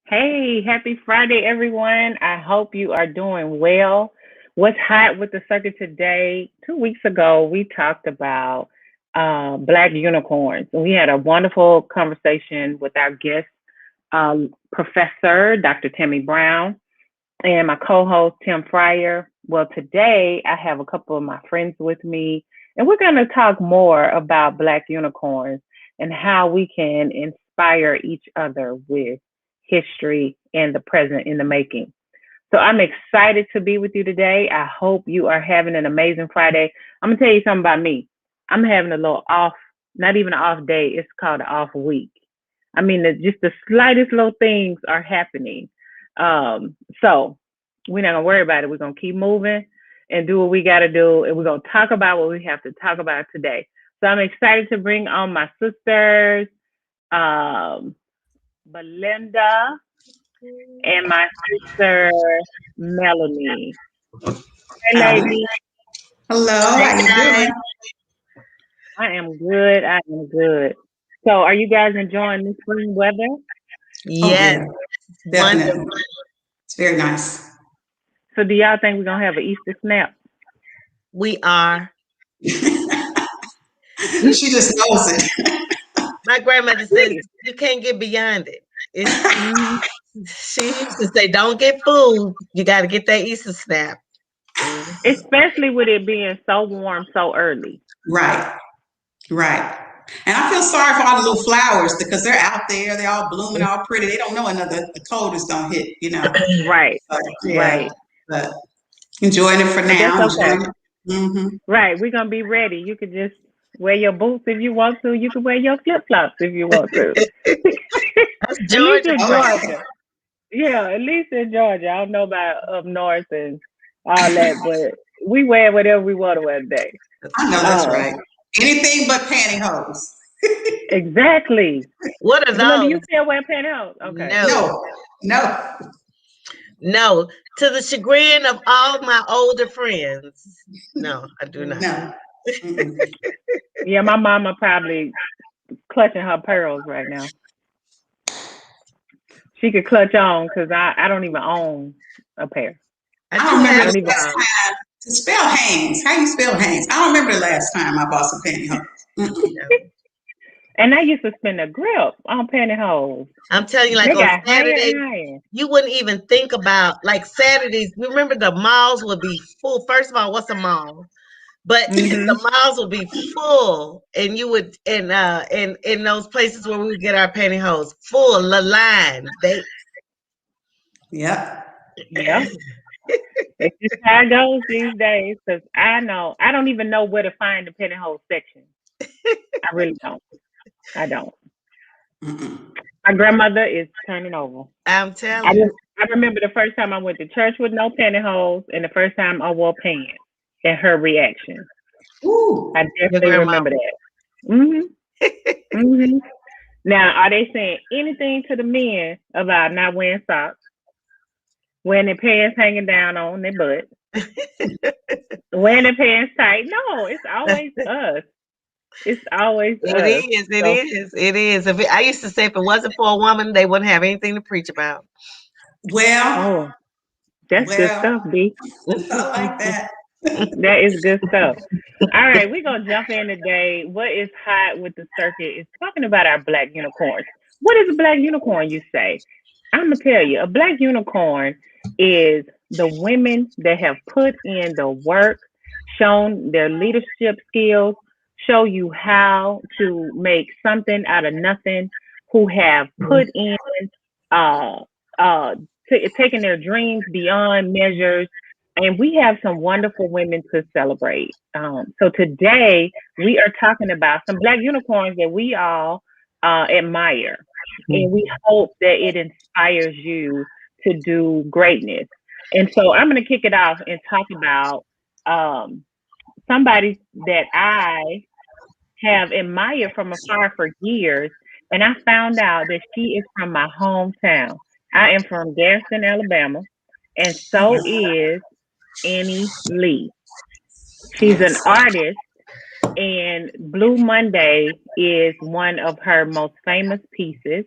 Hey, happy Friday, everyone. I hope you are doing well. What's hot with the circuit today? 2 weeks ago, we talked about black unicorns. We had a wonderful conversation with our guest, Professor Dr. Tammy Brown, and my co host, Tim Fryer. Well, today I have a couple of my friends with me, and we're going to talk more about black unicorns and how we can inspire each other with history and the present in the making. So I'm excited to be with you today. I hope you are having an amazing Friday. I'm going to tell you something about me. I'm having a little off, not even an off day, it's called an off week. I mean, just the slightest little things are happening. So we're not gonna worry about it. We're gonna keep moving and do what we gotta do, and we're gonna talk about what we have to talk about today. So I'm excited to bring on my sisters, um, Belinda, and my sister Melanie. Hey, Howdy. ladies. Hello, Hey how you guys. doing? I am good. I am good. So, are you guys enjoying this spring weather? Oh Yes, yeah, wonderful. definitely. It's very nice. So, do y'all think we're gonna have an Easter snap? We are. You, She just knows it. my grandmother says you can't get beyond it. It's Hmm. she used to say, "Don't get fooled. You got to get that Easter snap." Mm. Especially with it being so warm so early. Right, right. And I feel sorry for all the little flowers because they're out there, they're all blooming, all pretty. They don't know another the cold is gonna hit. Right, So, yeah, right. but enjoying it for But that's now. okay. Enjoying it. Hmm. Right. We're gonna be ready. You could just wear your boots if you want to. You can wear your flip flops if you want to. That's At least Georgia. in Oh yeah, Georgia. Yeah, at least in Georgia. I don't know about up north and all that, but we wear whatever we want to wear today. I know that's Um, right. Anything but pantyhose. exactly. What are Belinda, you those? still wear pantyhose? Okay. No, No, no. no. To the chagrin of all my older friends, no, I do not. No. Mm-mm. Yeah, my mama probably clutching her pearls right now. She could clutch on because I don't even own a pair. I I don't do remember I have the don't even. last time to spell Hanes. How you spell Hanes? I don't remember the last time I bought some pantyhose. Mm-mm. no. And I used to spin a grip on pantyhose. I'm telling you, like They on got higher Saturdays, and higher. you wouldn't even think about like Saturdays. Remember the malls would be full. First of all, what's a mall? But Mm-hmm. the malls would be full, and you would in those places where we would get our pantyhose full the lines. They Yep. Yeah. It's just how it goes these days. Because I know I don't even know where to find the pantyhose section. I really don't. I don't. Mm-mm. My grandmother is turning over. I'm I telling you, just I remember the first time I went to church with no pantyhose, and the first time I wore pants, and her reaction. Ooh. I your definitely remember grandmama. that. Mhm. Mhm. Now, are they saying anything to the men about not wearing socks, wearing their pants hanging down on their butt, wearing their pants tight? No, it's always us. It's always It us. is. It So, is. It is. I used to say if it wasn't for a woman, they wouldn't have anything to preach about. Well, oh, that's good well, stuff, B. I like that. That is good stuff. All right, we're gonna jump in today. What is hot with the circuit is talking about our black unicorns. What is a black unicorn, you say? I'm gonna tell you, a black unicorn is the women that have put in the work, shown their leadership skills, show you how to make something out of nothing, who have put in uh uh taking their dreams beyond measures, and we have some wonderful women to celebrate. So today we are talking about some black unicorns that we all admire, and we hope that it inspires you to do greatness. And so I'm going to kick it off and talk about um, somebody that I have admired from afar for years, and I found out that she is from my hometown. I am from Garrison, Alabama, and so is Annie Lee. She's an Yes. artist, and Blue Monday is one of her most famous pieces.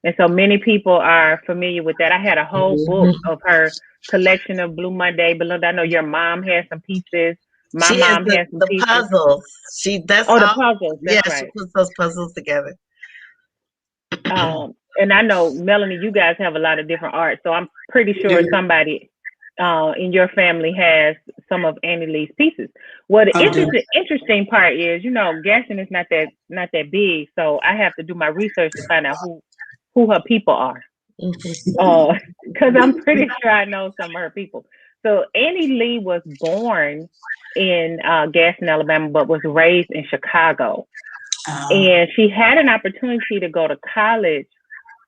And so many people are familiar with that. I had a whole book of her collection of Blue Monday. Belinda, I know your mom has some pieces. My She has mom has some the pieces. puzzles. That's Oh, the all. puzzles. Yeah, That's she right. puts those puzzles together. And I know, Melanie, you guys have a lot of different art. So I'm pretty sure somebody in your family has some of Annie Lee's pieces. Well, the interesting part is, Gaston is not that big, so I have to do my research to find out who her people are. Because I'm pretty sure I know some of her people. So Annie Lee was born in Gaston, Alabama, but was raised in Chicago. And she had an opportunity to go to college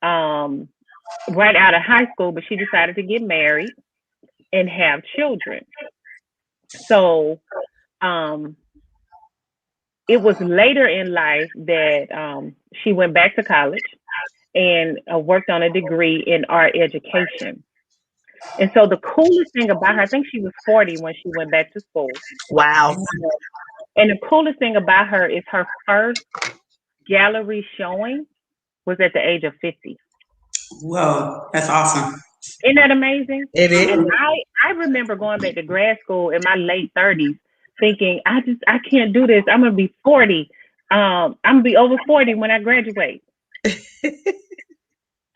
right out of high school, but she decided to get married and have children. So it was later in life that she went back to college and worked on a degree in art education. And so the coolest thing about her, I think she was 40 when she went back to school. Wow. And the coolest thing about her is her first gallery showing was at the age of 50. Whoa, that's awesome. Isn't that amazing? It is. And I remember going back to grad school in my late 30s thinking, I can't do this. I'm going to be 40. I'm going to be over 40 when I graduate.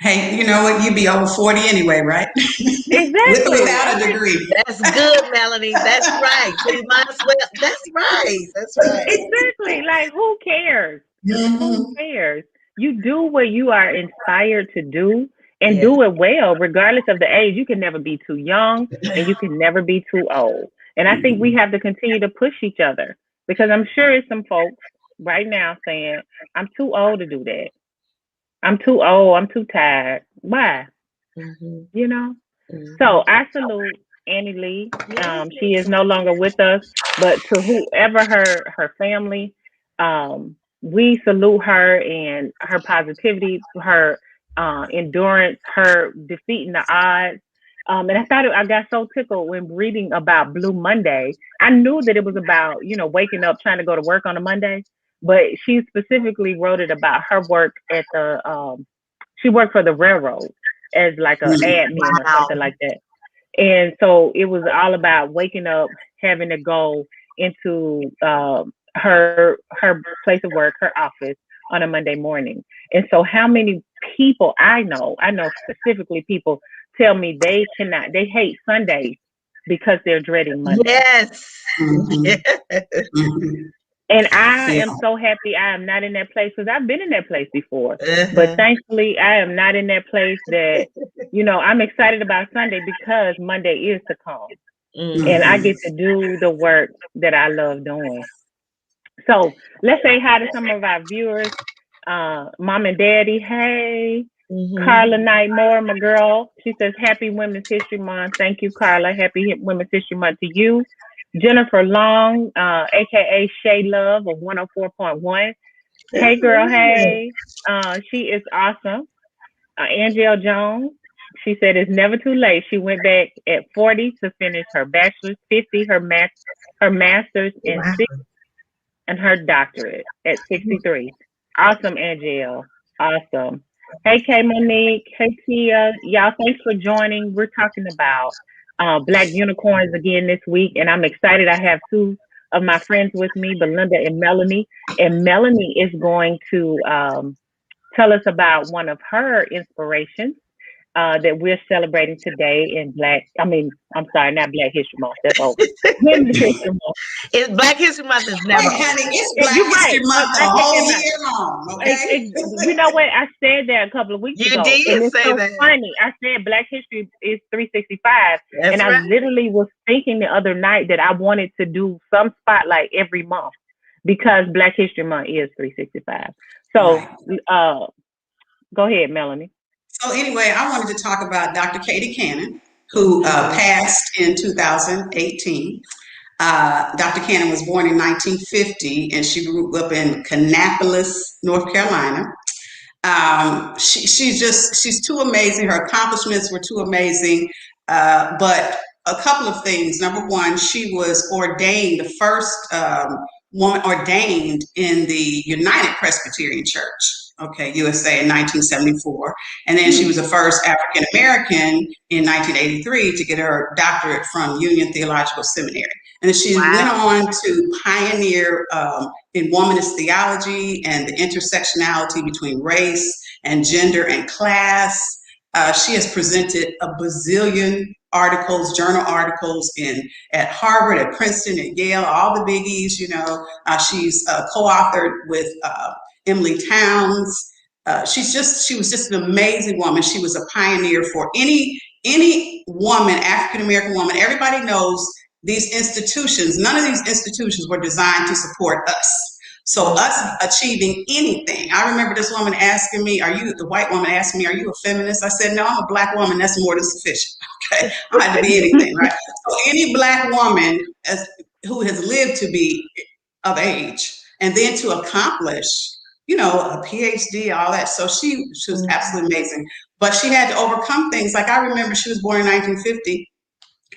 Hey, you know what? You'd be over 40 anyway, right? Exactly. Without a degree. That's good, Melanie. That's right. So you might as well. That's right. That's right. Exactly. Like, who cares? Who cares? You do what you are inspired to do and do it well, regardless of the age. You can never be too young and you can never be too old. And I think we have to continue to push each other, because I'm sure there's some folks right now saying, I'm too old to do that. I'm too old. I'm too tired. Why? So I salute Annie Lee. She is no longer with us, but to whoever her family, we salute her and her positivity, her endurance, her defeating the odds. And I got so tickled when reading about Blue Monday. I knew that it was about, waking up, trying to go to work on a Monday, but she specifically wrote it about her work at she worked for the railroad as like an admin or something like that. And so it was all about waking up, having to go into her place of work, her office on a Monday morning. And so how many people I know specifically people tell me they hate Sundays because they're dreading Monday. Yes. And I am so happy I am not in that place, because I've been in that place before. But thankfully, I am not in that place that, I'm excited about Sunday because Monday is to come. And I get to do the work that I love doing. So let's say hi to some of our viewers. Mom and Daddy, hey. Carla Knight Moore, my girl. She says, Happy Women's History Month. Thank you, Carla. Happy Women's History Month to you. Jennifer Long, aka Shay Love of 104.1. Hey girl, hey. She is awesome. Angel Jones, she said it's never too late. She went back at 40 to finish her bachelor's, 50 her master's, and 60, and her doctorate at 63. Awesome, Angel. Awesome. Hey Kay Monique. Hey Tia. Y'all, thanks for joining. We're talking about Black Unicorns again this week, and I'm excited. I have two of my friends with me, Belinda and Melanie. And Melanie is going to tell us about one of her inspirations that we're celebrating today in not Black History Month. That's over. Women's History Month. It's Black History Month is never. Honey, it's Black History Month the whole year long. Okay. You know what? I said that a couple of weeks ago. You did and it's say so that. Funny. I said Black History is 365, and I literally was thinking the other night that I wanted to do some spotlight every month because Black History Month is 365. So, go ahead, Melanie. So anyway, I wanted to talk about Dr. Katie Cannon, who passed in 2018. Dr. Cannon was born in 1950, and she grew up in Kannapolis, North Carolina. She's too amazing. Her accomplishments were too amazing. But a couple of things. Number one, she was ordained, the first woman ordained in the United Presbyterian Church. okay, USA in 1974. And then she was the first African American in 1983 to get her doctorate from Union Theological Seminary. And she went on to pioneer in womanist theology and the intersectionality between race and gender and class. She has presented a bazillion articles, journal articles at Harvard, at Princeton, at Yale, all the biggies, you know. She's co-authored with Emily Towns. She was just an amazing woman. She was a pioneer for any woman, African American woman. Everybody knows these institutions. None of these institutions were designed to support us. So us achieving anything. I remember this woman asking me, the white woman asked me, are you a feminist? I said, no, I'm a black woman. That's more than sufficient. Okay, I don't have to be anything, right? So any black woman who has lived to be of age and then to accomplish, you know, a PhD, all that. So she was absolutely amazing. But she had to overcome things. Like I remember she was born in 1950.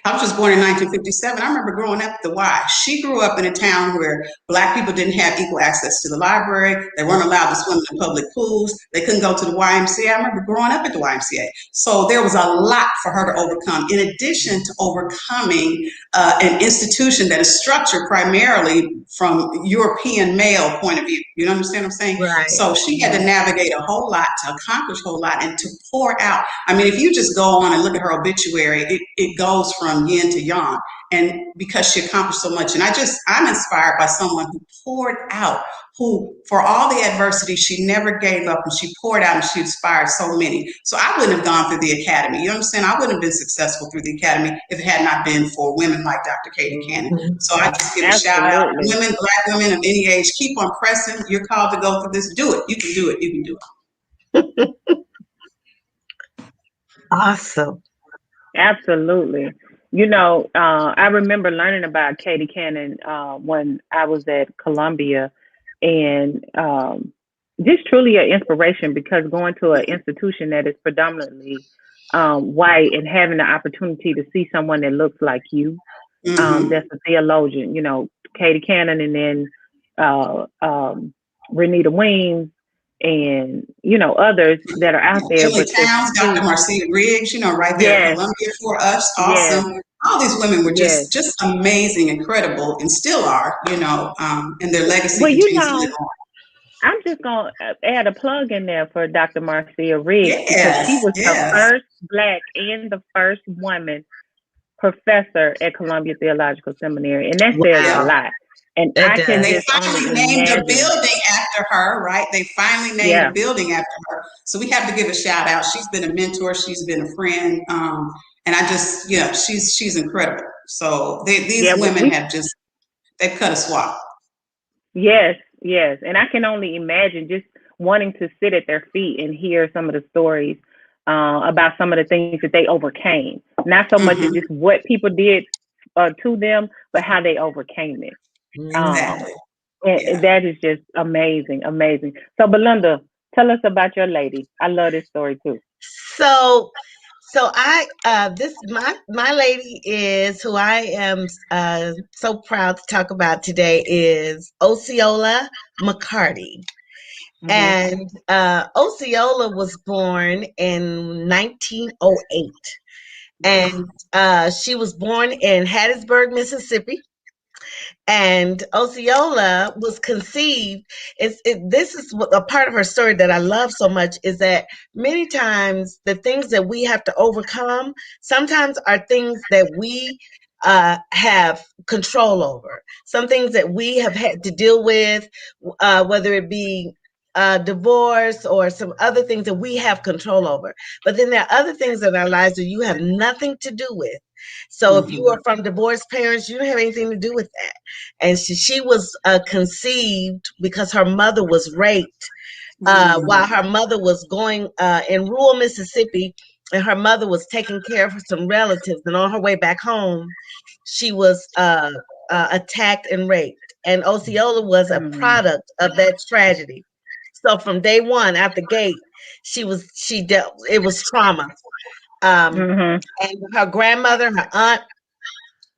I was just born in 1957. I remember growing up at the Y. She grew up in a town where Black people didn't have equal access to the library. They weren't allowed to swim in public pools. They couldn't go to the YMCA. I remember growing up at the YMCA. So there was a lot for her to overcome, in addition to overcoming an institution that is structured primarily from European male point of view. You understand what I'm saying? Right. So she had to navigate a whole lot to accomplish a whole lot and to pour out. I mean, if you just go on and look at her obituary, it goes from yin to yang, and because she accomplished so much. And I'm inspired by someone who poured out, who for all the adversity, she never gave up, and she poured out and she inspired so many. So I wouldn't have gone through the academy. You understand? I wouldn't have been successful through the academy if it had not been for women like Dr. Katie Cannon. So I just give a shout out, women, Black women of any age, keep on pressing. You're called to go through this. Do it. You can do it. You can do it. Awesome. Absolutely. You know, I remember learning about Katie Cannon when I was at Columbia, and just truly an inspiration, because going to an institution that is predominantly white and having the opportunity to see someone that looks like you, that's a theologian, you know, Katie Cannon, and then Renita Weems, and, you know, others that are out there. Emily Towns, Dr. Marcia Riggs, you know, right there at Columbia for us. Awesome. Yes. All these women were just amazing, incredible, and still are, you know, and their legacy continues to live on. I'm just going to add a plug in there for Dr. Marcia Riggs, because she was the first Black and the first woman professor at Columbia Theological Seminary. And that says a lot. And they finally named a building after her, right? They finally named a building after her. So we have to give a shout out. She's been a mentor. She's been a friend. And I just, you know, she's incredible. So these women they've cut a swath. Yes, yes. And I can only imagine just wanting to sit at their feet and hear some of the stories about some of the things that they overcame. Not so much as just what people did to them, but how they overcame it. Exactly. And that is just amazing, amazing. So Belinda, tell us about your lady. I love this story too. So I my lady is, who I am so proud to talk about today, is Osceola McCarty. And Osceola was born in 1908, and she was born in Hattiesburg, Mississippi. And Osceola was conceived. This is a part of her story that I love so much, is that many times the things that we have to overcome sometimes are things that we have control over. Some things that we have had to deal with, whether it be divorce or some other things that we have control over. But then there are other things in our lives that you have nothing to do with. So if you are from divorced parents, you don't have anything to do with that. And she was conceived because her mother was raped while her mother was going in rural Mississippi, and her mother was taking care of some relatives. And on her way back home, she was attacked and raped. And Osceola was a product of that tragedy. So from day one, out the gate, it was trauma. And her grandmother, her aunt,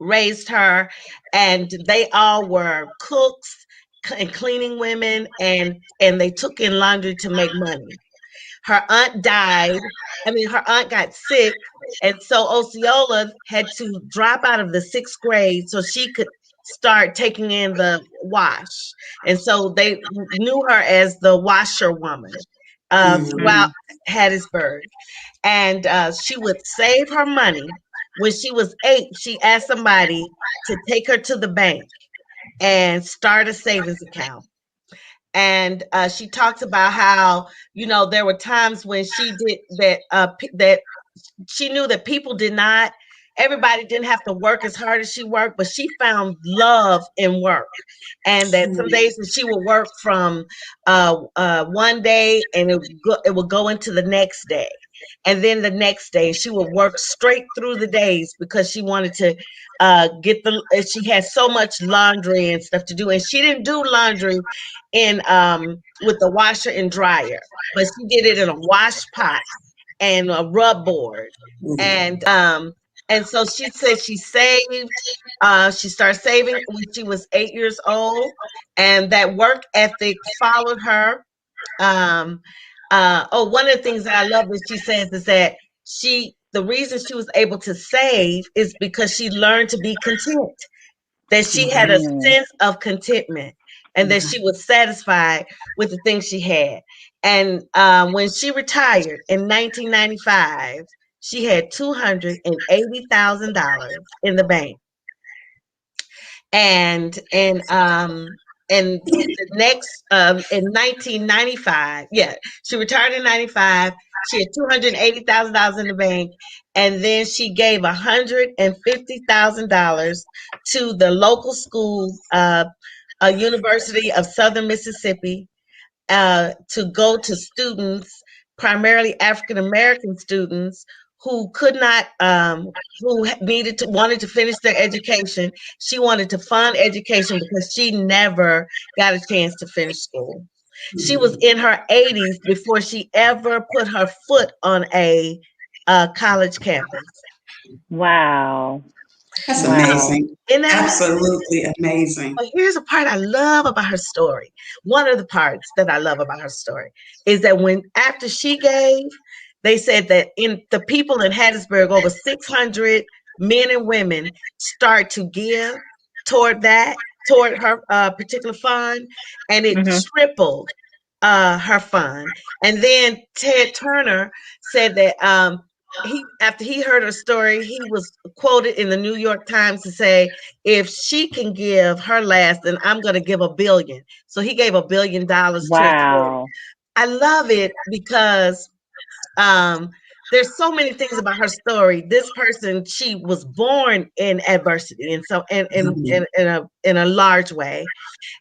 raised her, and they all were cooks and cleaning women, and they took in laundry to make money. Her aunt died. I mean, her aunt got sick, and so Osceola had to drop out of the 6th grade so she could start taking in the wash. And so they knew her as the washerwoman throughout Hattiesburg. And she would save her money. When she was 8, she asked somebody to take her to the bank and start a savings account. And she talks about how, you know, there were times when she did that, that she knew that people did not, everybody didn't have to work as hard as she worked, but she found love in work. And that some days that she would work from one day, and it would go into the next day. And then the next day she would work straight through the days because she wanted to she had so much laundry and stuff to do. And she didn't do laundry in with the washer and dryer, but she did it in a wash pot and a rub board. And so she said she saved, she started saving when she was 8 years old, and that work ethic followed her. One of the things that I love that she says is that the reason she was able to save is because she learned to be content, that she had a sense of contentment, and that she was satisfied with the things she had. And when she retired in 1995, she had $280,000 in the bank. And the next in 1995, she retired in 95. She had $280,000 in the bank, and then she gave $150,000 to the local school, a University of Southern Mississippi, to go to students, primarily African American students, who could not, who wanted to finish their education. She wanted to fund education because she never got a chance to finish school. She was in her 80s before she ever put her foot on a college campus. Wow. That's Wow. amazing. Isn't that Absolutely amazing. But here's a part I love about her story. One of the parts that I love about her story is that after she gave, they said that in the people in Hattiesburg, over 600 men and women start to give toward her particular fund, and it tripled her fund. And then Ted Turner said that after he heard her story, he was quoted in the New York Times to say, if she can give her last, then I'm going to give $1 billion. So he gave $1 billion to her. Wow. I love it because there's so many things about her story. This person, she was born in adversity, and so in a large way,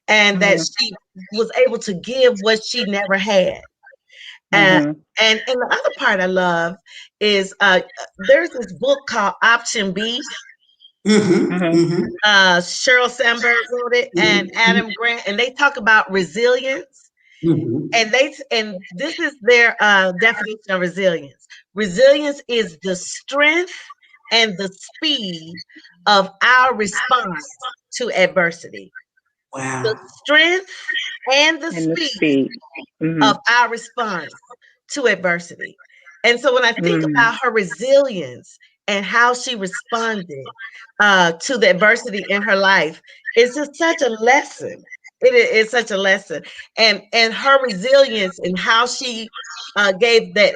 and that she was able to give what she never had. And the other part I love is there's this book called Option B. Sheryl Sandberg wrote it, and Adam Grant, and they talk about resilience. And this is their definition of resilience. Resilience is the strength and the speed of our response to adversity. Wow. The strength and the speed of our response to adversity. And so when I think about her resilience and how she responded to the adversity in her life, it's just such a lesson. It is such a lesson. And her resilience and how she gave that,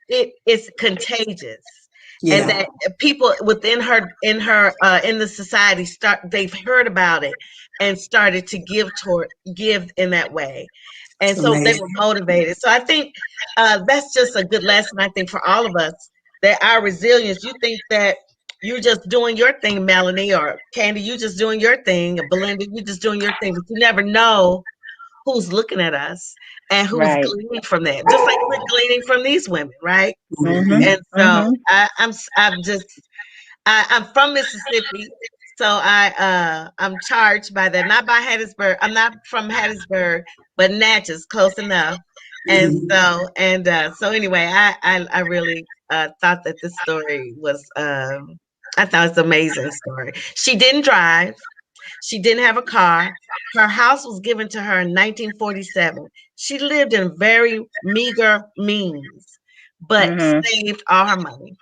it's contagious. Yeah. And that people within her in the society they've heard about it and started to give in that way. And so they were motivated. So I think that's just a good lesson, I think, for all of us, that our resilience, you think that you're just doing your thing, Melanie, or Candy, you just doing your thing, or Belinda, you just doing your thing, but you never know who's looking at us and who's gleaning from that. Just like we're gleaning from these women, right? And so I'm from Mississippi, so I'm charged by that. Not by Hattiesburg. I'm not from Hattiesburg, but Natchez, close enough. And so anyway, I really thought that this story was I thought it's an amazing story. She didn't drive. She didn't have a car. Her house was given to her in 1947. She lived in very meager means, but saved all her money.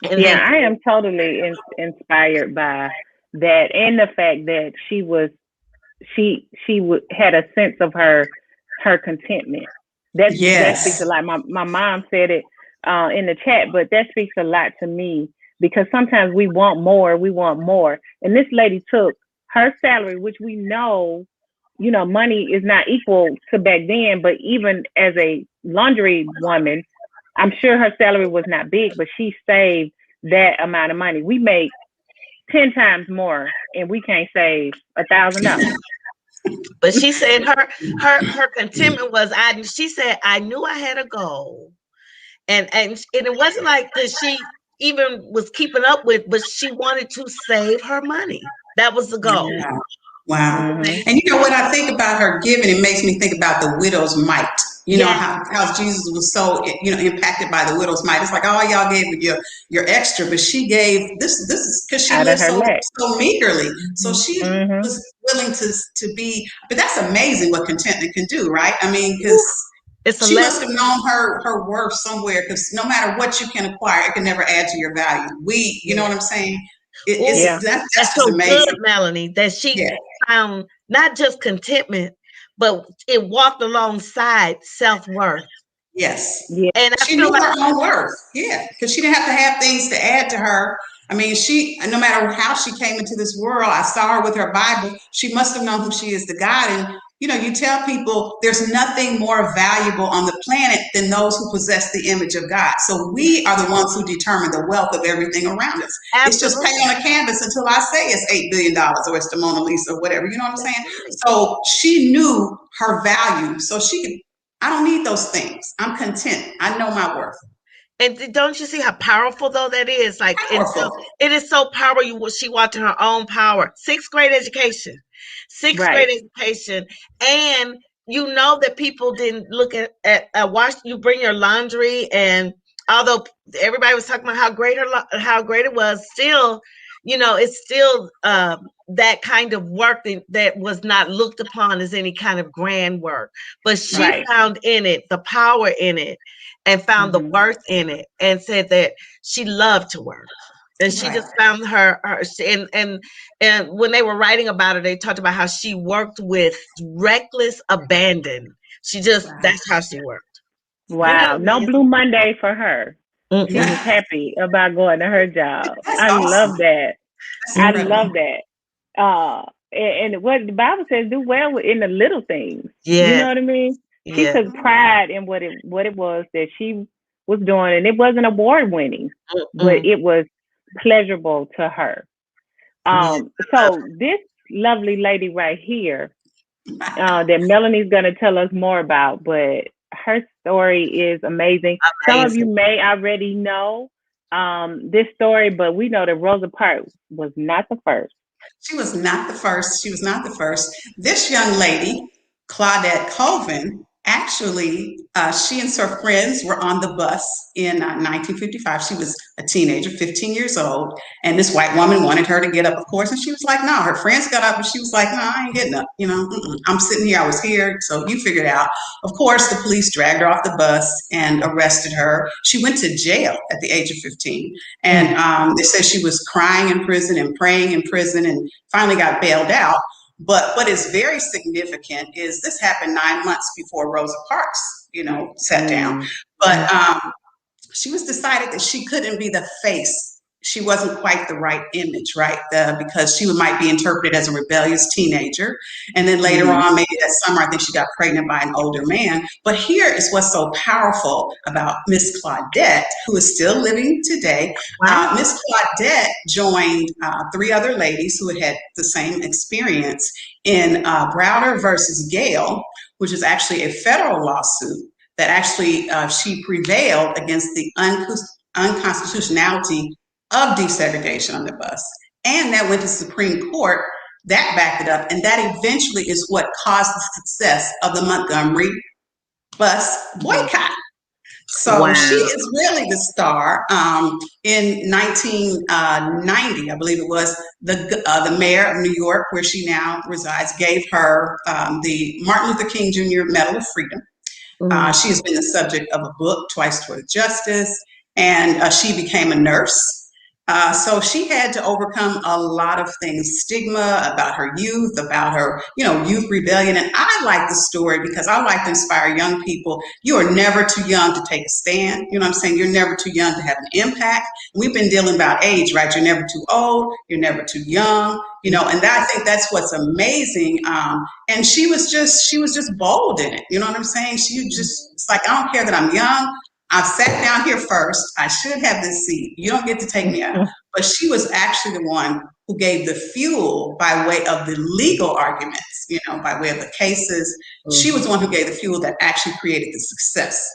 And yeah, I am totally inspired by that, and the fact that she had a sense of her contentment. That speaks a lot. My mom said it in the chat, but that speaks a lot to me, because sometimes we want more. And this lady took her salary, which we know, money is not equal to back then, but even as a laundry woman, I'm sure her salary was not big, but she saved that amount of money. We make 10 times more, and we can't save $1,000. But she said her contentment was, she said, I knew I had a goal, and it wasn't like that she even was keeping up with, but she wanted to save her money. That was the goal. Yeah. Wow. And you know what I think about her giving, it makes me think about the widow's mite. You know, how Jesus was so, impacted by the widow's mite. It's like, oh, y'all gave your extra, but she gave this is because she lived so meagerly. So she was willing to be, but that's amazing what contentment can do, right? I mean, because she must have known her worth somewhere, because no matter what you can acquire, it can never add to your value. You know what I'm saying? That's so amazing, good, Melanie, that she found not just contentment, but it walked alongside self-worth. Yes. Yeah. And she knew her own worth. Yeah. Because she didn't have to have things to add to her. I mean, no matter how she came into this world, I saw her with her Bible. She must have known who she is to God. And, you tell people there's nothing more valuable on the planet than those who possess the image of God. So we are the ones who determine the wealth of everything around us. Absolutely. It's just paint on a canvas until I say it's $8 billion or it's the Mona Lisa or whatever. You know what I'm saying? So she knew her value. So she could, I don't need those things. I'm content. I know my worth. And don't you see how powerful though that is? Like it is so powerful. She walked in her own power. Sixth grade education, and that people didn't look at watch you bring your laundry, and although everybody was talking about how great it was, still, it's still that kind of work that was not looked upon as any kind of grand work, but she found in it the power in it, and found the worth in it, and said that she loved to work. And she just found her and when they were writing about her, they talked about how she worked with reckless abandon. That's how she worked. Wow. No Blue Monday for her. She was happy about going to her job. Love that. I love that. And what the Bible says, do well in the little things. You know what I mean? She took pride in what it was that she was doing, and it wasn't award winning, but it was pleasurable to her. So this lovely lady right here, that Melanie's going to tell us more about, but her story is amazing. Some of you may already know this story, but we know that Rosa Parks was not the first. She was not the first. This young lady, Claudette Colvin, actually, she and her friends were on the bus in 1955. She was a teenager, 15 years old, and this white woman wanted her to get up, of course, and she was like, no. Her friends got up, and she was like, no, I ain't getting up. I'm sitting here. I was here, so you figure it out. Of course, the police dragged her off the bus and arrested her. She went to jail at the age of 15, and they said she was crying in prison and praying in prison, and finally got bailed out. But what is very significant is this happened 9 months before Rosa Parks, sat down. But she was decided that she couldn't be the face. She wasn't quite the right image, right? Because she might be interpreted as a rebellious teenager. And then later on, maybe that summer, I think she got pregnant by an older man. But here is what's so powerful about Miss Claudette, who is still living today. Miss Claudette joined 3 other ladies who had the same experience in Browder versus Gale, which is actually a federal lawsuit that actually she prevailed against the unconstitutionality of desegregation on the bus. And that went to Supreme Court. That backed it up. And that eventually is what caused the success of the Montgomery bus boycott. So she is really the star. In 1990, I believe it was, the mayor of New York, where she now resides, gave her the Martin Luther King Jr. Medal of Freedom. She has been the subject of a book, Twice Toward Justice, and she became a nurse. So she had to overcome a lot of things, stigma about her youth, about her, youth rebellion. And I like the story because I like to inspire young people. You are never too young to take a stand. You know what I'm saying? You're never too young to have an impact. We've been dealing about age, right? You're never too old. You're never too young. And I think that's what's amazing. And she was just bold in it. You know what I'm saying? It's like, I don't care that I'm young. I sat down here first. I should have this seat. You don't get to take me out. But she was actually the one who gave the fuel by way of the legal arguments, by way of the cases. She was the one who gave the fuel that actually created the success.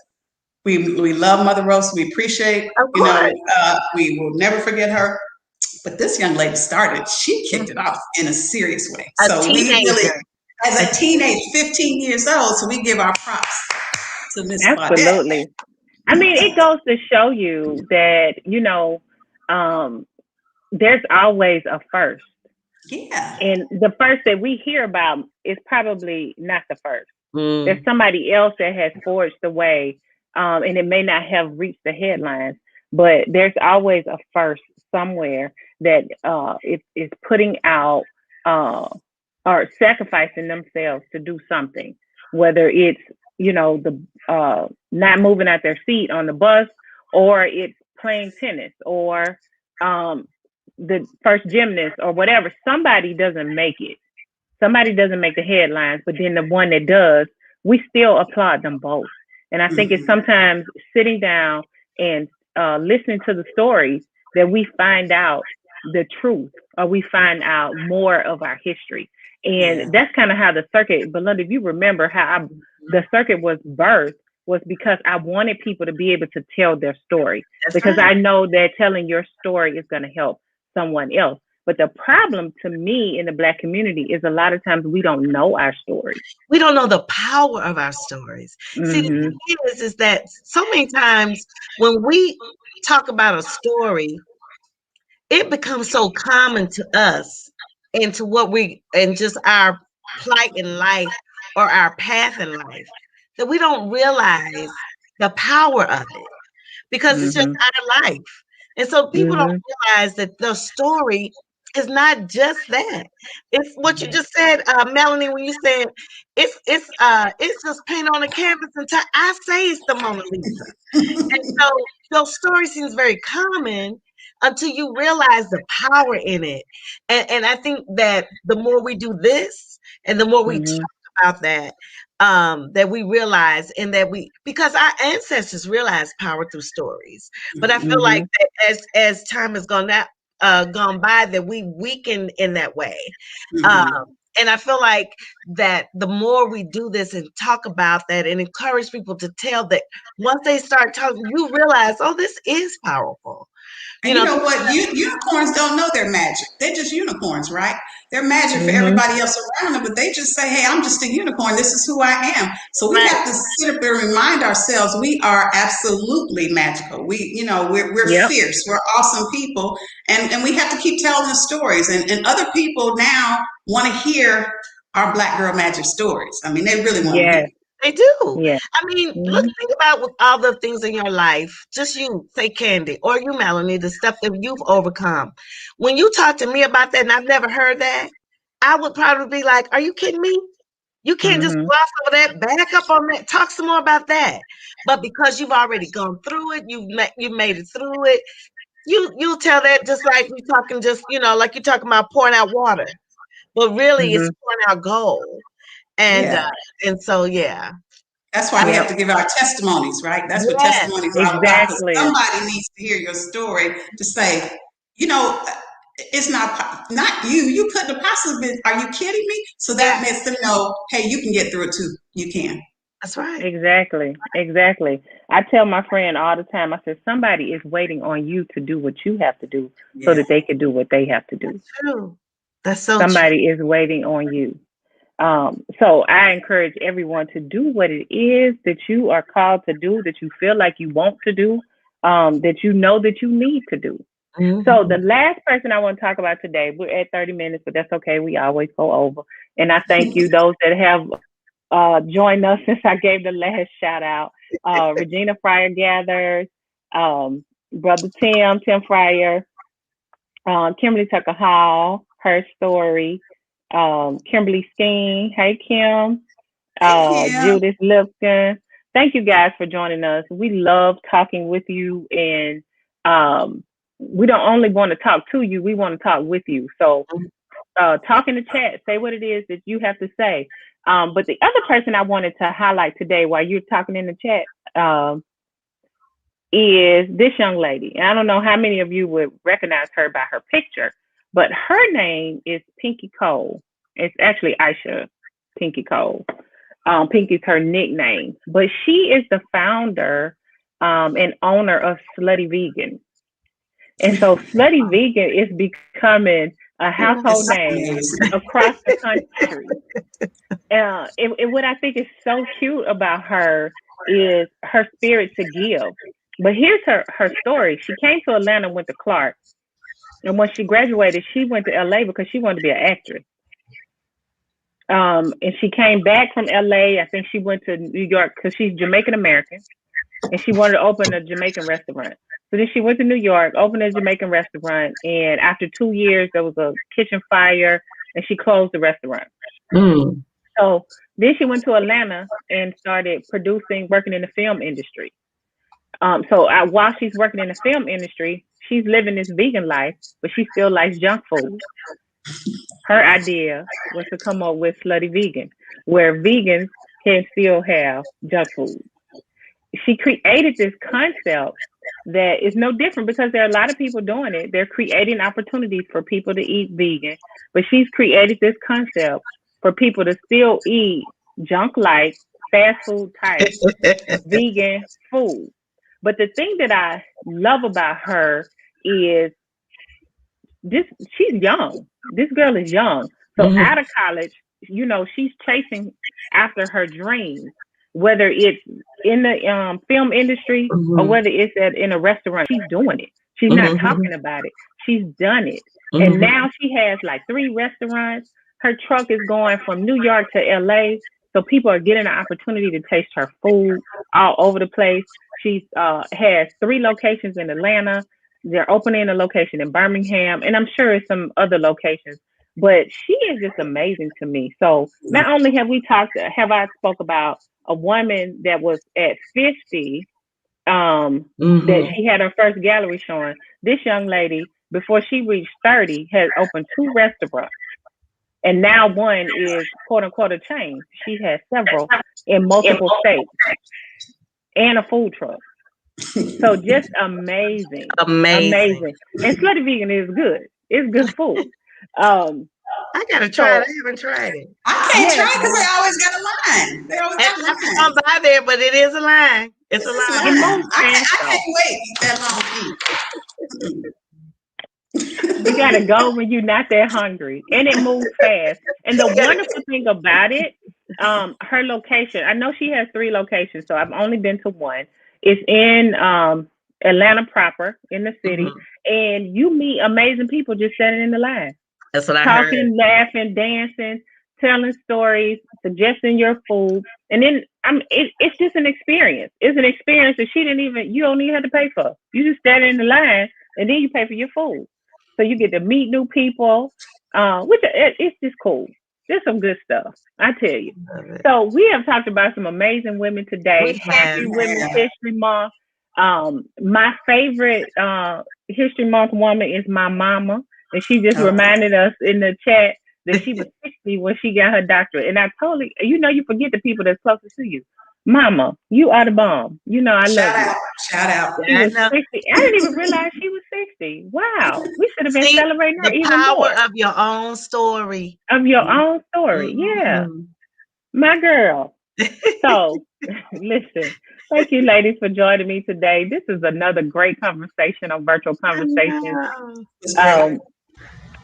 We love Mother Rose. We appreciate, we will never forget her. But this young lady she kicked it off in a serious way. We really, as a teenage, 15 years old, so we give our props to Miss Baudette. Absolutely. I mean, it goes to show you that, there's always a first. Yeah. And the first that we hear about is probably not the first. There's somebody else that has forged the way, and it may not have reached the headlines, but there's always a first somewhere that is putting out or sacrificing themselves to do something, whether it's the not moving out their seat on the bus, or it's playing tennis, or the first gymnast, or whatever. Somebody doesn't make it. Somebody doesn't make the headlines, but then the one that does, we still applaud them both. And I think it's sometimes sitting down and listening to the stories that we find out the truth, or we find out more of our history. And that's kind of how the circuit, Belinda, if you remember how the circuit was birthed, was because I wanted people to be able to tell their story. That's because right. I know that telling your story is going to help someone else. But the problem to me in the Black community is a lot of times we don't know our stories. We don't know the power of our stories. See, the thing is that so many times when we talk about a story, it becomes so common to us and to and just our plight in life or our path in life, that we don't realize the power of it because it's just our life. And so people don't realize that the story is not just that. It's what you just said, Melanie, when you said it's just paint on a canvas and I say it's the Mona Lisa. And so those stories seems very common until you realize the power in it. And I think that the more we do this and the more we talk about that, that we realize, and that because our ancestors realized power through stories. But I feel like that as time has gone by, that we weaken in that way. And I feel like that the more we do this and talk about that and encourage people to tell that, once they start talking, you realize, oh, this is powerful. And you know what? Unicorns don't know their magic. They're just unicorns, right? They're magic for everybody else around them, but they just say, hey, I'm just a unicorn. This is who I am. So we have to sit up there and remind ourselves we are absolutely magical. We're fierce. We're awesome people. And we have to keep telling the stories. And other people now want to hear our Black girl magic stories. I mean, they really want to hear. They do. Yeah. I mean, think about with all the things in your life, just you, say Candy, or you, Melanie, the stuff that you've overcome. When you talk to me about that, and I've never heard that, I would probably be like, are you kidding me? You can't just gloss over that, back up on that, talk some more about that. But because you've already gone through it, you've made it through it, you'll tell that just like we talking, just, like you're talking about pouring out water. But really, it's pouring out gold. And so that's why we have to give our testimonies, right? That's what testimonies are about. Somebody needs to hear your story to say, it's not you. You couldn't have possibly been. Are you kidding me? So that makes them know, hey, you can get through it too. You can. That's right. Exactly. I tell my friend all the time, I said, somebody is waiting on you to do what you have to do so that they can do what they have to do. That's true. That's so somebody is waiting on you. So I encourage everyone to do what it is that you are called to do, that you feel like you want to do, that you know that you need to do. So the last person I want to talk about today, we're at 30 minutes, but that's okay. We always go over. And I thank you, those that have joined us since I gave the last shout out. Regina Fryer Gathers, Brother Tim Fryer, Kimberly Tucker Hall, her story, Kimberly Skeen, hey Kim, Hey, Kim. Judith Lipton. Thank you guys for joining us. We love talking with you, and we don't only want to talk to you, we want to talk with you. So talk in the chat, say what it is that you have to say. But the other person I wanted to highlight today while you're talking in the chat is this young lady. And I don't know how many of you would recognize her by her picture, but her name is Pinky Cole. It's actually Aisha Pinky Cole. Pinky's her nickname, but she is the founder and owner of Slutty Vegan. And so Slutty Vegan is becoming a household name across the country. And what I think is so cute about her is her spirit to give. But here's her story. She came to Atlanta, went to Clark. And when she graduated, she went to LA because she wanted to be an actress. And she came back from LA. I think she went to New York because she's Jamaican American. And she wanted to open a Jamaican restaurant. So then she went to New York, opened a Jamaican restaurant. And after 2 years, there was a kitchen fire and she closed the restaurant. So then she went to Atlanta and started working in the film industry. While she's working in the film industry, she's living this vegan life, but she still likes junk food. Her idea was to come up with Slutty Vegan, where vegans can still have junk food. She created this concept that is no different because there are a lot of people doing it. They're creating opportunities for people to eat vegan, but she's created this concept for people to still eat junk-like, fast food type vegan food. But the thing that I love about her is she's young. This girl is young. So out of college, she's chasing after her dreams, whether it's in the film industry or whether it's in a restaurant. She's doing it. She's not talking about it. She's done it. And now she has like 3 restaurants. Her truck is going from New York to LA. So people are getting an opportunity to taste her food all over the place. She has 3 locations in Atlanta. They're opening a location in Birmingham, and I'm sure it's some other locations. But she is just amazing to me. So not only have I spoke about a woman that was at 50, that she had her first gallery showing. This young lady, before she reached 30, has opened 2 restaurants. And now one is quote unquote a chain. She has several in multiple states and a food truck. So just amazing. And Slutty Vegan is good. It's good food. I gotta try it. I haven't tried it. I can't try it because they always got a line. They always got a line. I'm by there, but it is a line. It's a line. I can't wait that long. You gotta go when you're not that hungry, and it moves fast. And the wonderful thing about it, her location. I know she has 3 locations, so I've only been to one. It's in Atlanta proper, in the city, and you meet amazing people just sitting in the line. That's what I heard. Talking, laughing, dancing, telling stories, suggesting your food, and then it's just an experience. It's an experience that you don't even have to pay for. You just stand in the line, and then you pay for your food. So you get to meet new people, which it's just cool. There's some good stuff, I tell you. So we have talked about some amazing women today. Happy Women's History Month. My favorite History Month woman is my mama. And she just reminded us in the chat that she was 60 when she got her doctorate. And I totally, you forget the people that's closest to you. Mama, you are the bomb. I love you. Shout out. She was 60. I didn't even realize she was 60. Wow. We should have been celebrating her even more. The power of your own story. Yeah. My girl. So, listen. Thank you, ladies, for joining me today. This is another great conversation on Virtual Conversations.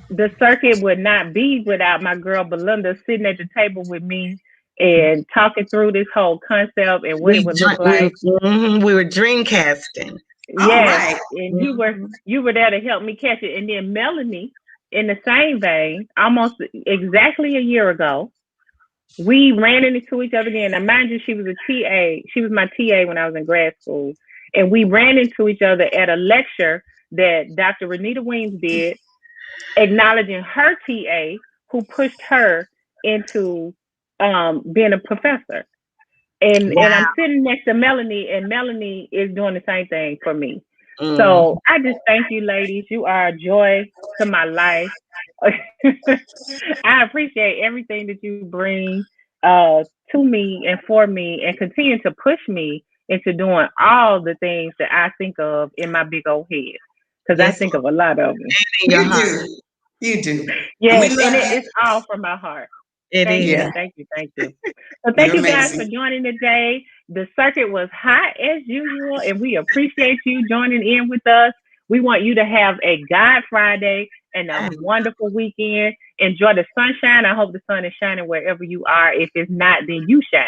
the circuit would not be without my girl Belinda sitting at the table with me and talking through this whole concept and what it would look like. We were dreamcasting. Yes, right. and you were there to help me catch it. And then Melanie, in the same vein, almost exactly a year ago, we ran into each other again. Now, mind you, she was a TA. She was my TA when I was in grad school, and we ran into each other at a lecture that Dr. Renita Weems did, acknowledging her TA who pushed her into being a professor. And I'm sitting next to Melanie, and Melanie is doing the same thing for me. So I just thank you, ladies. You are a joy to my life. I appreciate everything that you bring to me and for me, and continue to push me into doing all the things that I think of in my big old head, because I think of a lot of them. You do. You do. Yes, and it's all from my heart. Thank you. So thank you guys for joining today. The circuit was hot as usual, and we appreciate you joining in with us. We want you to have a God Friday and a wonderful weekend. Enjoy the sunshine. I hope the sun is shining wherever you are. If it's not, then you shine.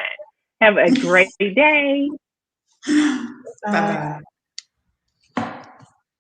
Have a great day. Bye-bye.